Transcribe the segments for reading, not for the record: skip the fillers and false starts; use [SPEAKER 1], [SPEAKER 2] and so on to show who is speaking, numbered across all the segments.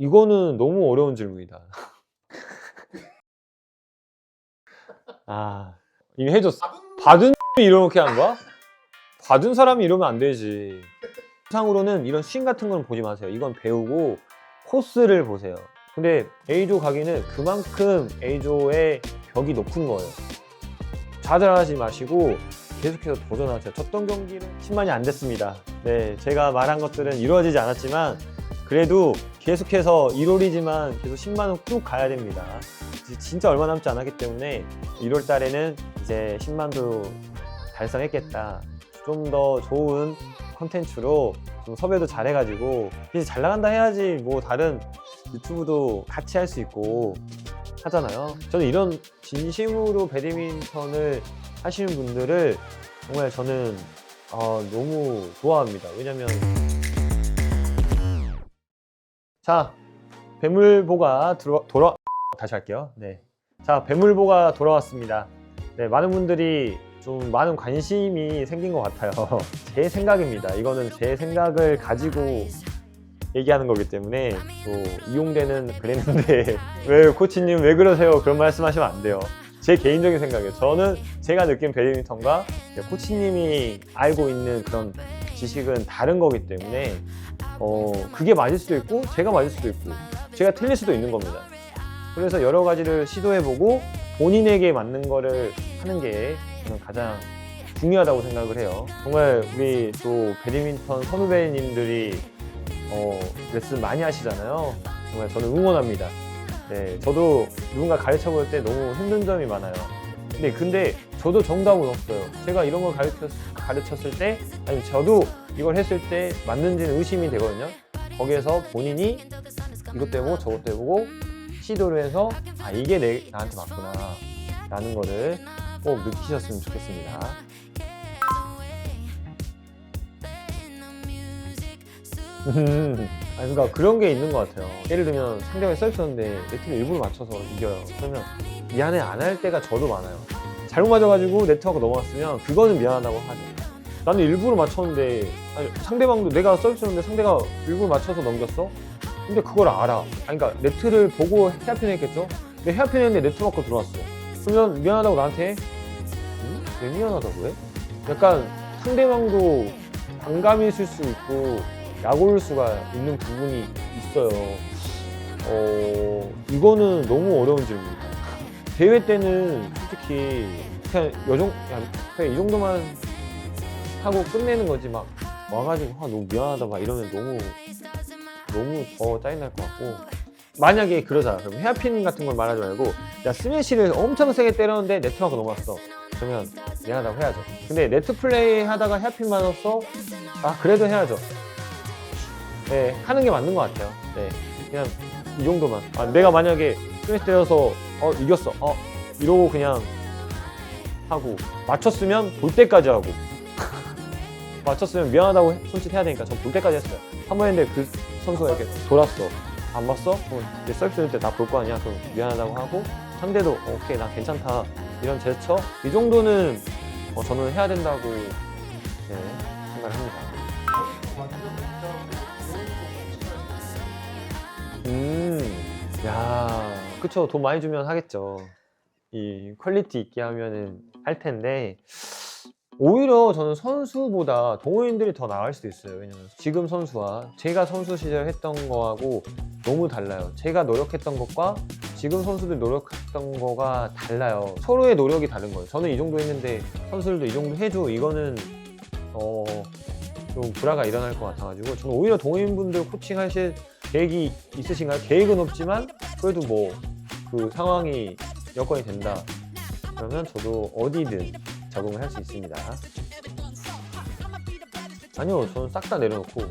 [SPEAKER 1] 이거는 너무 어려운 질문이다. 아, 이미 해줬어. 받은 이렇게 한 거야? 받은 사람이 이러면 안 되지. 상으로는 이런 스윙 같은 건 보지 마세요. 이건 배우고 코스를 보세요. 근데 A조 가기는 그만큼 A조의 벽이 높은 거예요. 좌절하지 마시고 계속해서 도전하세요. 쳤던 경기는 10만이 안 됐습니다. 네, 제가 말한 것들은 이루어지지 않았지만 그래도 계속해서 1월이지만 계속 10만원 쭉 가야 됩니다. 진짜 얼마 남지 않았기 때문에 1월 달에는 이제 10만도 달성했겠다. 좀 더 좋은 컨텐츠로 좀 섭외도 잘해가지고 이제 잘 나간다 해야지 뭐 다른 유튜브도 같이 할 수 있고 하잖아요. 저는 이런 진심으로 배드민턴을 하시는 분들을 정말 저는 너무 좋아합니다. 왜냐면 자, 배물보가 다시 할게요. 네. 자, 배물보가 돌아왔습니다. 네, 많은 분들이 좀 많은 관심이 생긴 것 같아요. 제 생각입니다. 이거는 제 생각을 가지고 얘기하는 거기 때문에 또 이용되는 그랬는데 왜 코치님 왜 그러세요? 그런 말씀 하시면 안 돼요. 제 개인적인 생각이에요. 저는 제가 느낀 배드민턴과 코치님이 알고 있는 그런 지식은 다른 거기 때문에 그게 맞을 수도 있고 제가 맞을 수도 있고 제가 틀릴 수도 있는 겁니다. 그래서 여러 가지를 시도해보고 본인에게 맞는 거를 하는 게 저는 가장 중요하다고 생각을 해요. 정말 우리 또 배드민턴 선후배님들이 레슨 많이 하시잖아요. 정말 저는 응원합니다. 네, 저도 누군가 가르쳐 볼 때 너무 힘든 점이 많아요. 근데 저도 정답은 없어요. 제가 이런 걸 가르쳤을 때, 아니면 저도 이걸 했을 때 맞는지는 의심이 되거든요. 거기에서 본인이 이것도 해보고 저것도 해보고 시도를 해서 이게 나한테 맞구나 라는 거를 꼭 느끼셨으면 좋겠습니다. 그러니까 그런 게 있는 것 같아요. 예를 들면 상대방이 서비스 쳤는데 네트를 일부러 맞춰서 이겨요. 그러면 미안해 안 할 때가 저도 많아요. 잘못 맞아가지고 네트하고 넘어갔으면 그거는 미안하다고 하죠. 나는 일부러 맞췄는데 상대방도 내가 서비스 쳤는데 상대가 일부러 맞춰서 넘겼어? 근데 그걸 알아. 그러니까 네트를 보고 헤어핀 했겠죠? 근데 헤어핀 했는데 네트 맞고 들어왔어. 그러면 미안하다고 나한테 해? 응? 왜 미안하다고 해? 약간 상대방도 반감이 있을 수 있고 약올릴 수가 있는 부분이 있어요. 이거는 너무 어려운 질문이다. 대회 때는 솔직히 그냥 그냥 이 정도만 하고 끝내는 거지 막 와가지고 너무 미안하다 막 이러면 너무 더 짜증날 것 같고 만약에 그러자 그럼 헤어핀 같은 걸 말하지 말고 야 스매시를 엄청 세게 때렸는데 네트 맞고 넘어갔어. 그러면 미안하다고 해야죠. 근데 네트 플레이 하다가 헤어핀 맞았어? 그래도 해야죠. 네, 하는 게 맞는 것 같아요. 네, 그냥 이 정도만. 내가 만약에 스매시 때려서 이겼어. 이러고 그냥 하고 맞췄으면 볼 때까지 하고 맞췄으면 미안하다고 손짓해야 되니까 전 볼 때까지 했어요. 한 번 했는데 그 선수가 이렇게 돌았어. 안 봤어? 이제 서비스 할 때 나 볼 거 아니야? 그럼 미안하다고 하고 상대도 오케이 나 괜찮다 이런 제스처 이 정도는 저는 해야 된다고 생각을 합니다. 야, 그쵸. 돈 많이 주면 하겠죠. 이 퀄리티 있게 하면은 할 텐데 오히려 저는 선수보다 동호인들이 더 나을 수도 있어요. 왜냐면 지금 선수와 제가 선수 시절 했던 거하고 너무 달라요. 제가 노력했던 것과 지금 선수들이 노력했던 거가 달라요. 서로의 노력이 다른 거예요. 저는 이 정도 했는데 선수들도 이 정도 해줘. 이거는 좀 불화가 일어날 것 같아가지고 저는 오히려 동호인분들 코칭하실 계획이 있으신가요? 계획은 없지만 그래도 뭐 그 상황이 여건이 된다 그러면 저도 어디든 적응을 할 수 있습니다. 아니요, 저는 싹 다 내려놓고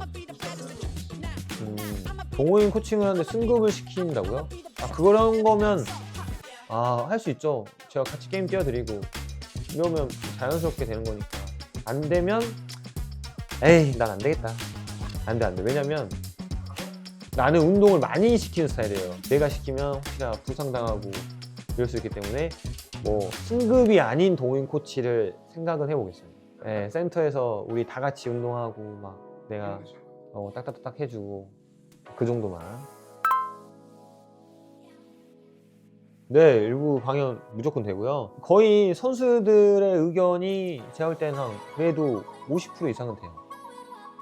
[SPEAKER 1] 동호인 코칭을 하는데 승급을 시킨다고요? 그런 거면 할 수 있죠. 제가 같이 게임 띄워드리고 이러면 자연스럽게 되는 거니까. 안 되면 에이 난 안 되겠다. 안 돼. 왜냐면 나는 운동을 많이 시키는 스타일이에요. 내가 시키면 혹시나 부상당하고 이럴 수 있기 때문에 뭐 승급이 아닌 동호인 코치를 생각은 해보겠습니다. 네, 센터에서 우리 다 같이 운동하고 막 내가 딱딱딱 해주고 그 정도만. 네, 일부 방영 무조건 되고요. 거의 선수들의 의견이 제가 볼 때는 그래도 50% 이상은 돼요.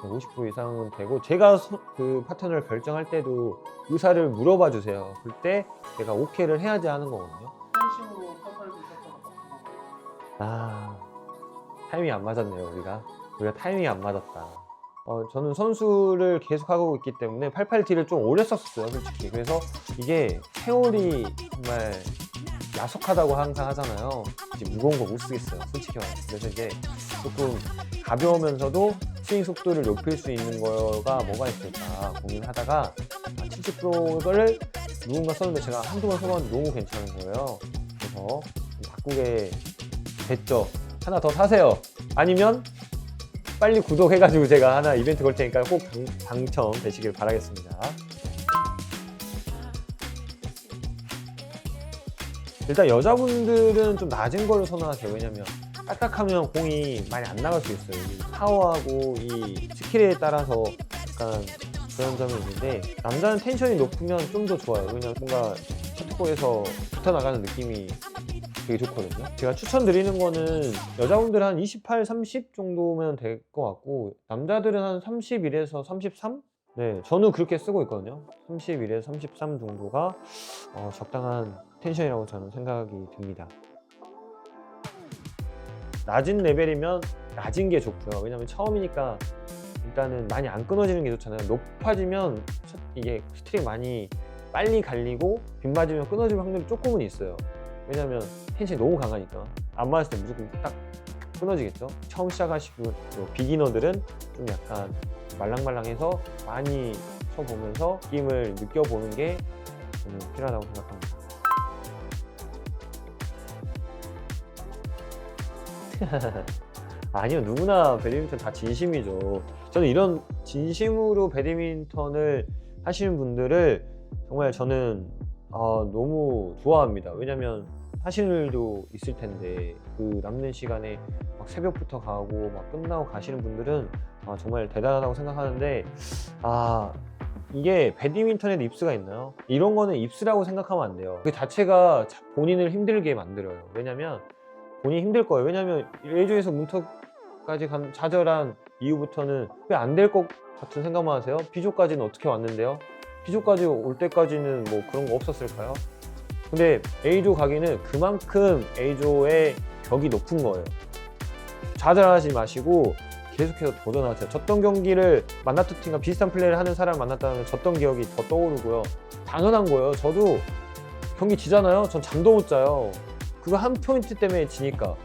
[SPEAKER 1] 50% 이상은 되고, 제가 그 파트너를 결정할 때도 의사를 물어봐 주세요. 그때 제가 오케이를 해야지 하는 거거든요.
[SPEAKER 2] 펜싱으로 파트너를 드셨던 것 같고.
[SPEAKER 1] 타이밍이 안 맞았네요. 우리가 타이밍이 안 맞았다. 저는 선수를 계속 하고 있기 때문에 88T를 좀 오래 썼었어요, 솔직히. 그래서 이게 세월이 정말 야속하다고 항상 하잖아요. 이제 무거운 거 못 쓰겠어요, 솔직히 말해서. 그래서 이제 조금 가벼우면서도 스윙 속도를 높일 수 있는 거가 뭐가 있을까 고민하다가 70%를 누군가 썼는데 제가 한두 번 써봤는데 너무 괜찮은 거예요. 그래서 좀 바꾸게 됐죠. 하나 더 사세요. 아니면 빨리 구독해가지고 제가 하나 이벤트 걸 테니까 꼭 당첨되시길 바라겠습니다. 일단 여자분들은 좀 낮은 걸로 선호하세요. 왜냐면 딱딱하면 공이 많이 안 나갈 수 있어요. 이 파워하고 이 스킬에 따라서 약간 그런 점이 있는데, 남자는 텐션이 높으면 좀 더 좋아요. 왜냐면 뭔가 셔트코에서 붙어 나가는 느낌이 되게 좋거든요. 제가 추천드리는 거는 여자분들은 한 28, 30 정도면 될 것 같고, 남자들은 한 31에서 33? 네, 저는 그렇게 쓰고 있거든요. 31에서 33 정도가 적당한 텐션이라고 저는 생각이 듭니다. 낮은 레벨이면 낮은 게 좋고요. 왜냐면 처음이니까 일단은 많이 안 끊어지는 게 좋잖아요. 높아지면 이게 스트링 많이 빨리 갈리고 빗 맞으면 끊어질 확률이 조금은 있어요. 왜냐면 텐션이 너무 강하니까 안 맞았을 때 무조건 딱 끊어지겠죠. 처음 시작하시고 비기너들은 좀 약간 말랑말랑해서 많이 쳐보면서 느낌을 느껴보는 게 저는 필요하다고 생각합니다. 아니요, 누구나 배드민턴 다 진심이죠. 저는 이런 진심으로 배드민턴을 하시는 분들을 정말 저는 너무 좋아합니다. 왜냐면 하시는 일도 있을 텐데 그 남는 시간에 막 새벽부터 가고 막 끝나고 가시는 분들은 정말 대단하다고 생각하는데, 이게 배드민턴에도 입스가 있나요? 이런 거는 입스라고 생각하면 안 돼요. 그 자체가 본인을 힘들게 만들어요. 왜냐면 본인이 힘들 거예요. 왜냐면 A조에서 문턱까지 간 좌절한 이후부터는 왜 안 될 것 같은 생각만 하세요? B조까지는 어떻게 왔는데요? B조까지 올 때까지는 뭐 그런 거 없었을까요? 근데 A조 가기는 그만큼 A조의 벽이 높은 거예요. 좌절하지 마시고 계속해서 도전하세요. 졌던 경기를 만났던 팀과 비슷한 플레이를 하는 사람을 만났다면 졌던 기억이 더 떠오르고요. 당연한 거예요. 저도 경기 지잖아요. 전 잠도 못 자요. 그거 한 포인트 때문에 지니까.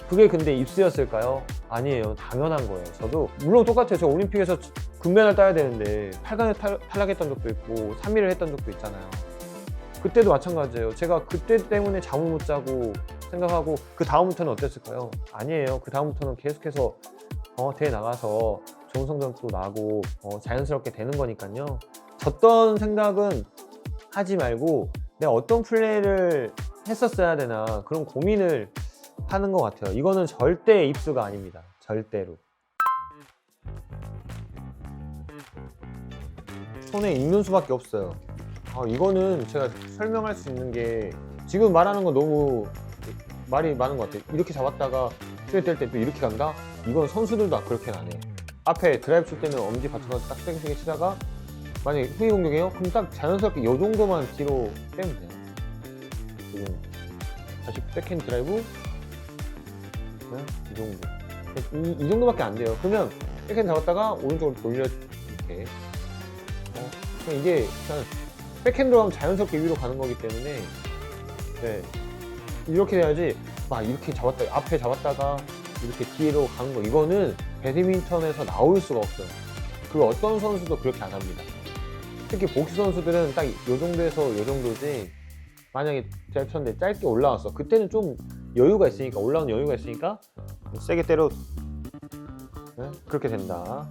[SPEAKER 1] 그게 근데 입스였을까요? 아니에요. 당연한 거예요. 저도 물론 똑같아요. 저 올림픽에서 금메달 따야 되는데 8강에 탈락했던 적도 있고 3위를 했던 적도 있잖아요. 그때도 마찬가지예요. 제가 그때 때문에 잠을 못 자고 생각하고 그 다음부터는 어땠을까요? 아니에요. 그 다음부터는 계속해서 대회 나가서 좋은 성적도 나고 자연스럽게 되는 거니까요. 졌던 생각은 하지 말고 내가 어떤 플레이를 했었어야 되나 그런 고민을 하는 것 같아요. 이거는 절대 입수가 아닙니다. 절대로. 손에 익는 수밖에 없어요. 이거는 제가 설명할 수 있는 게 지금 말하는 건 너무 말이 많은 것 같아요. 이렇게 잡았다가 슈에 뗄 때 또 이렇게 간다? 이건 선수들도 그렇게는 안 해요. 앞에 드라이브 칠 때는 엄지 받쳐서 딱 세게 치다가 만약에 후위 공격이에요? 그럼 딱 자연스럽게 이 정도만 뒤로 빼면 돼요. 지금 다시 백핸드 드라이브 이 정도. 이 정도밖에 안 돼요. 그러면 백핸드 잡았다가 오른쪽으로 돌려 이렇게. 그냥 이게 그냥 백핸드로 하면 자연스럽게 위로 가는 거기 때문에 네. 이렇게 돼야지 막 이렇게 잡았다 앞에 잡았다가 이렇게 뒤로 가는 거, 이거는 배드민턴에서 나올 수가 없어요. 그리고 어떤 선수도 그렇게 안 합니다. 특히 복시 선수들은 딱 이 정도에서 이 정도지, 만약에 드라이브 쳤는데 짧게 올라왔어, 그때는 좀 여유가 있으니까, 올라오는 여유가 있으니까 세게 때려. 네? 그렇게 된다.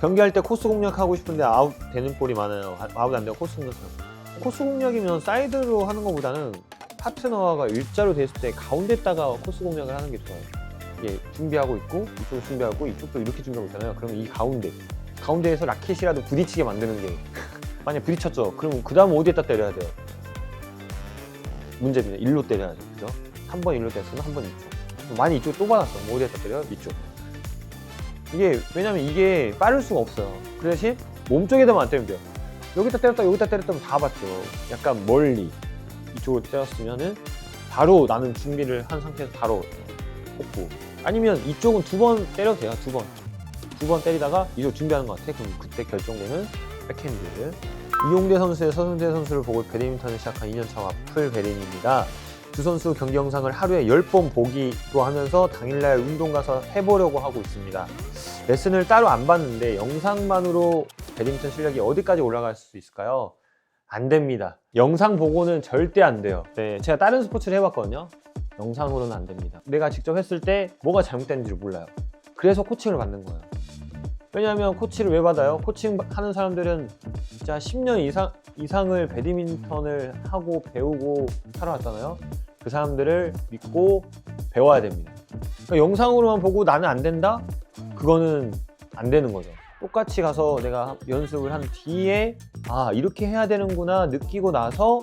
[SPEAKER 1] 경기할 때 코스 공략하고 싶은데 아웃 되는 볼이 많아요. 아웃 안 되고 코스 공략. 코스 공략이면 사이드로 하는 것보다는 파트너가 일자로 됐을 때 가운데다가 코스 공략을 하는 게 좋아요. 이게 준비하고 있고 이쪽을 준비하고 이쪽도 이렇게 준비하고 있잖아요. 그러면 이 가운데에서 라켓이라도 부딪히게 만드는 게 만약 부딪혔죠. 그럼 그 다음 어디에다 때려야 돼요? 문제입니다. 일로 때려야 돼요. 그죠? 한 번 일로 때렸으면 한 번 이쪽. 많이 이쪽 또 받았어. 뭐 어디에다 때려요? 이쪽. 이게 왜냐면 이게 빠를 수가 없어요. 그 대신 몸쪽에다만 안 때리면 돼요. 여기다 때렸다 여기다 때렸다면 다 받죠. 약간 멀리 이쪽으로 때렸으면은 바로 나는 준비를 한 상태에서 바로 뽑고, 아니면 이쪽은 두 번 때려도 돼요. 두 번 때리다가 이쪽 준비하는 것 같아. 그럼 그때 결정되는 백핸드. 이용대 선수의 서승재 선수를 보고 배드민턴을 시작한 2년차 와플 베린입니다. 두 선수 경기 영상을 하루에 10번 보기로 하면서 당일날 운동 가서 해보려고 하고 있습니다. 레슨을 따로 안 받는데 영상만으로 배드민턴 실력이 어디까지 올라갈 수 있을까요? 안 됩니다. 영상 보고는 절대 안 돼요. 네, 제가 다른 스포츠를 해봤거든요. 영상으로는 안 됩니다. 내가 직접 했을 때 뭐가 잘못됐는지 몰라요. 그래서 코칭을 받는 거예요. 왜냐하면 코치를 왜 받아요? 코칭 하는 사람들은 진짜 10년 이상을 배드민턴을 하고 배우고 살아왔잖아요. 그 사람들을 믿고 배워야 됩니다. 그러니까 영상으로만 보고 나는 안 된다? 그거는 안 되는 거죠. 똑같이 가서 내가 연습을 한 뒤에 아 이렇게 해야 되는구나 느끼고 나서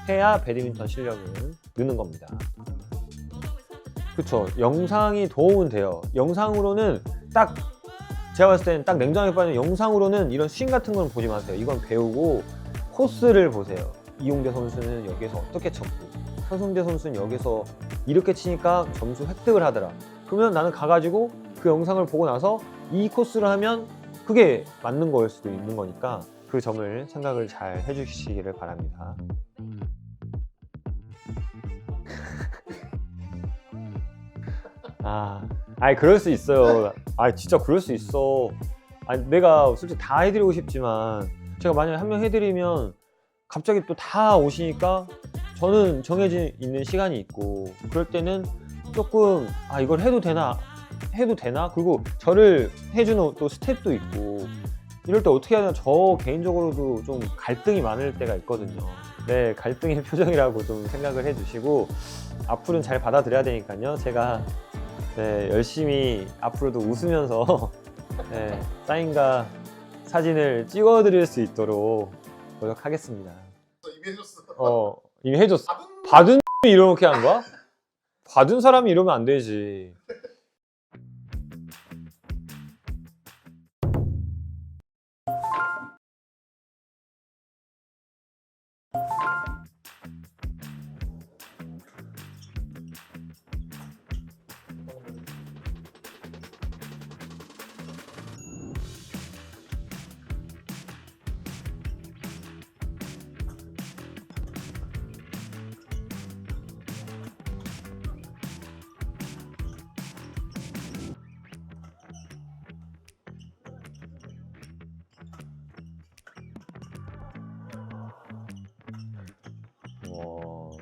[SPEAKER 1] 해야 배드민턴 실력은 느는 겁니다. 그쵸. 영상이 도움은 돼요. 영상으로는 딱 제가 봤을 때는 딱 냉정하게 빠지면 영상으로는 이런 스윙 같은 건 보지 마세요. 이건 배우고 코스를 보세요. 이용대 선수는 여기서 어떻게 쳤고 서승재 선수는 여기서 이렇게 치니까 점수 획득을 하더라. 그러면 나는 가가지고 그 영상을 보고 나서 이 코스를 하면 그게 맞는 거일 수도 있는 거니까 그 점을 생각을 잘 해주시기를 바랍니다. 아니 그럴 수 있어요. 진짜 그럴 수 있어. 내가 솔직히 다 해드리고 싶지만 제가 만약에 한 명 해드리면 갑자기 또 다 오시니까 저는 정해져 있는 시간이 있고 그럴 때는 조금 이걸 해도 되나? 그리고 저를 해주는 또 스텝도 있고 이럴 때 어떻게 하냐 저 개인적으로도 좀 갈등이 많을 때가 있거든요. 네, 갈등의 표정이라고 좀 생각을 해주시고 앞으로는 잘 받아들여야 되니까요. 제가 네, 열심히 앞으로도 웃으면서 네, 사인과 사진을 찍어드릴 수 있도록 노력하겠습니다.
[SPEAKER 2] 이미 해줬어.
[SPEAKER 1] 이미 해줬어. 받은 이렇게 한 거야? 받은 사람이 이러면 안 되지.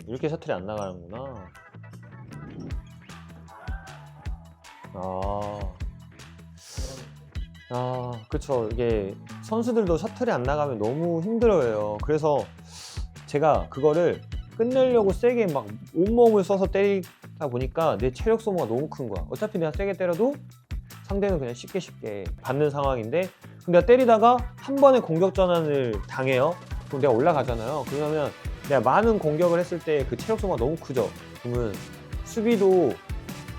[SPEAKER 1] 이렇게 셔틀이 안 나가는구나. 그쵸. 이게 선수들도 셔틀이 안 나가면 너무 힘들어요. 그래서 제가 그거를 끝내려고 세게 막 온몸을 써서 때리다 보니까 내 체력 소모가 너무 큰 거야. 어차피 내가 세게 때려도 상대는 그냥 쉽게 받는 상황인데 근데 내가 때리다가 한 번에 공격 전환을 당해요. 그럼 내가 올라가잖아요. 그러면 내가 많은 공격을 했을 때 그 체력 소모가 너무 크죠. 그러면 수비도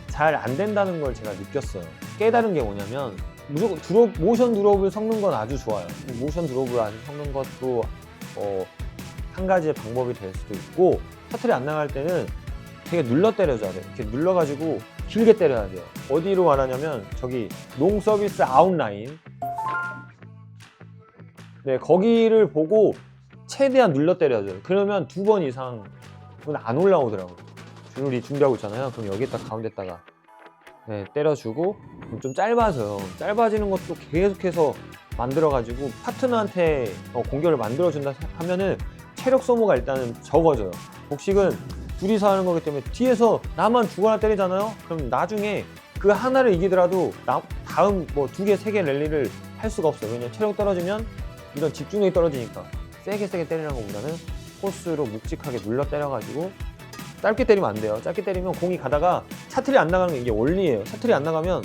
[SPEAKER 1] 잘 안 된다는 걸 제가 느꼈어요. 깨달은 게 뭐냐면 무조건 모션 드롭을 섞는 건 아주 좋아요. 모션 드롭을 아주 섞는 것도 한 가지의 방법이 될 수도 있고 셔틀이 안 나갈 때는 되게 눌러 때려줘야 돼요. 이렇게 눌러가지고 길게 때려야 돼요. 어디로 말하냐면 저기 롱 서비스 아웃라인 네 거기를 보고 최대한 눌러 때려줘요. 그러면 2번 이상은 안 올라오더라고요. 줄이 준비하고 있잖아요. 그럼 여기다 가운데다가 네, 때려주고 좀 짧아져요. 짧아지는 것도 계속해서 만들어가지고 파트너한테 공격을 만들어준다 하면은 체력 소모가 일단은 적어져요. 복식은 둘이서 하는 거기 때문에 뒤에서 나만 두거나 때리잖아요. 그럼 나중에 그 하나를 이기더라도 다음 뭐 2개, 3개 랠리를 할 수가 없어요. 왜냐면 체력 떨어지면 이런 집중력이 떨어지니까 세게 때리는 것보다는 코스로 묵직하게 눌러 때려가지고 짧게 때리면 안 돼요. 짧게 때리면 공이 가다가 샤틀이 안 나가는 게 이게 원리예요. 샤틀이 안 나가면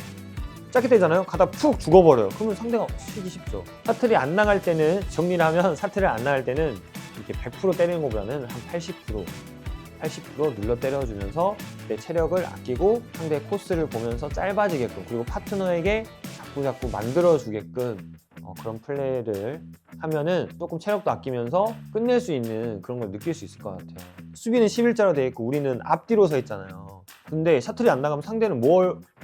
[SPEAKER 1] 짧게 때리잖아요. 가다 푹 죽어버려요. 그러면 상대가 치기 쉽죠. 샤틀이 안 나갈 때는, 정리를 하면 샤틀이 안 나갈 때는 이렇게 100% 때리는 것보다는 한 80% 눌러 때려주면서 내 체력을 아끼고 상대의 코스를 보면서 짧아지게끔, 그리고 파트너에게 자꾸 만들어주게끔 그런 플레이를 하면은 조금 체력도 아끼면서 끝낼 수 있는 그런 걸 느낄 수 있을 것 같아요. 수비는 11자로 되어 있고 우리는 앞뒤로 서 있잖아요. 근데 샤틀이 안 나가면 상대는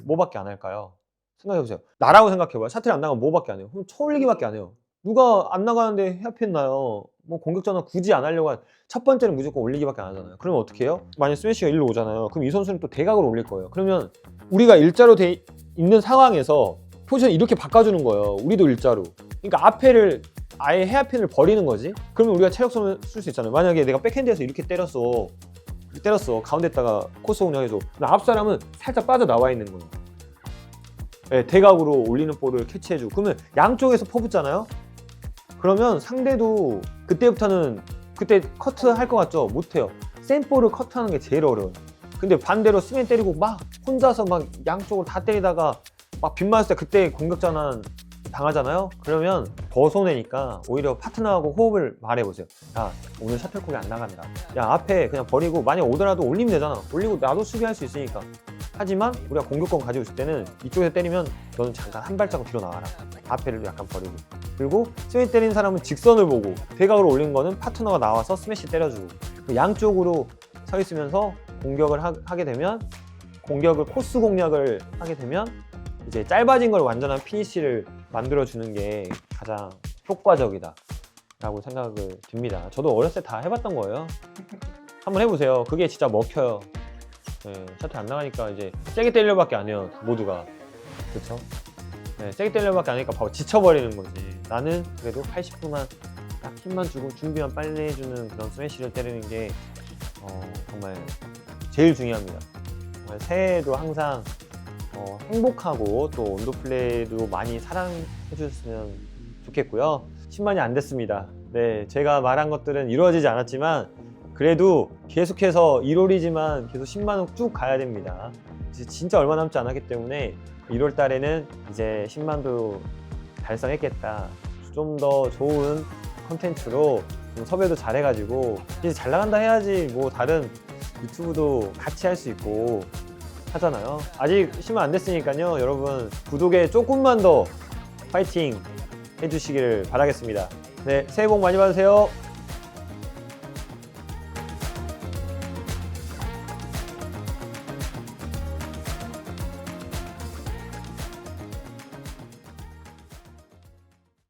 [SPEAKER 1] 뭐밖에 안 할까요? 생각해보세요. 나라고 생각해봐요. 샤틀이 안 나가면 뭐밖에 안 해요? 그럼 쳐올리기밖에 안 해요. 누가 안 나가는데 헤어핀나요? 뭐 공격 전환 굳이 안 하려고 첫 번째는 무조건 올리기밖에 안 하잖아요. 그러면 어떻게 해요? 만약 스매시가 일로 오잖아요. 그럼 이 선수는 또 대각으로 올릴 거예요. 그러면 우리가 일자로 돼 있는 상황에서 포지션 이렇게 바꿔주는 거예요. 우리도 일자로. 그러니까 앞에를 아예 헤어핀을 버리는 거지. 그러면 우리가 체력선을 쓸 수 있잖아요. 만약에 내가 백핸드에서 이렇게 때렸어. 가운데다가 코스 공략해줘. 앞 사람은 살짝 빠져나와 있는 거예요. 네, 대각으로 올리는 볼을 캐치해주고. 그러면 양쪽에서 퍼붓잖아요. 그러면 상대도 그때부터는 그때 커트 할 것 같죠? 못해요. 센 볼을 커트하는 게 제일 어려워요. 근데 반대로 스맨 때리고 막 혼자서 막 양쪽으로 다 때리다가 막 빗맞을 때 그때 공격 전환 당하잖아요. 그러면 더 손해니까 오히려 파트너하고 호흡을 말해보세요. 야, 오늘 셔틀콕이 안 나간다. 야, 앞에 그냥 버리고 만약 오더라도 올리면 되잖아. 올리고 나도 수비할 수 있으니까. 하지만 우리가 공격권 가지고 있을 때는 이쪽에서 때리면 너는 잠깐 한 발자국 뒤로 나와라. 앞에를 약간 버리고. 그리고 스매시 때리는 사람은 직선을 보고, 대각으로 올린 거는 파트너가 나와서 스매시 때려주고. 양쪽으로 서 있으면서 공격을 하게 되면, 코스 공략을 하게 되면 이제 짧아진 걸 완전한 피니쉬를 만들어주는 게 가장 효과적이다 라고 생각을 듭니다. 저도 어렸을 때 다 해봤던 거예요. 한번 해보세요. 그게 진짜 먹혀요. 네, 셔틀 안 나가니까 이제 세게 때리려밖에 안 해요. 모두가. 그쵸? 네, 세게 때리려밖에 안 하니까 바로 지쳐버리는 거지. 나는 그래도 80%만 딱 힘만 주고 준비만 빨리 해주는 그런 스매시를 때리는 게 정말 제일 중요합니다. 정말 새해에도 항상 행복하고 또 온도 플레이도 많이 사랑해 주셨으면 좋겠고요. 10만이 안 됐습니다. 네, 제가 말한 것들은 이루어지지 않았지만 그래도 계속해서 1월이지만 계속 10만원 쭉 가야 됩니다. 진짜 얼마 남지 않았기 때문에 1월 달에는 이제 10만도 달성했겠다. 좀 더 좋은 컨텐츠로 좀 섭외도 잘해가지고 이제 잘 나간다 해야지 뭐 다른 유튜브도 같이 할 수 있고 하잖아요. 아직 10만 안 됐으니까요. 여러분 구독에 조금만 더 파이팅 해주시기를 바라겠습니다. 네, 새해 복 많이 받으세요.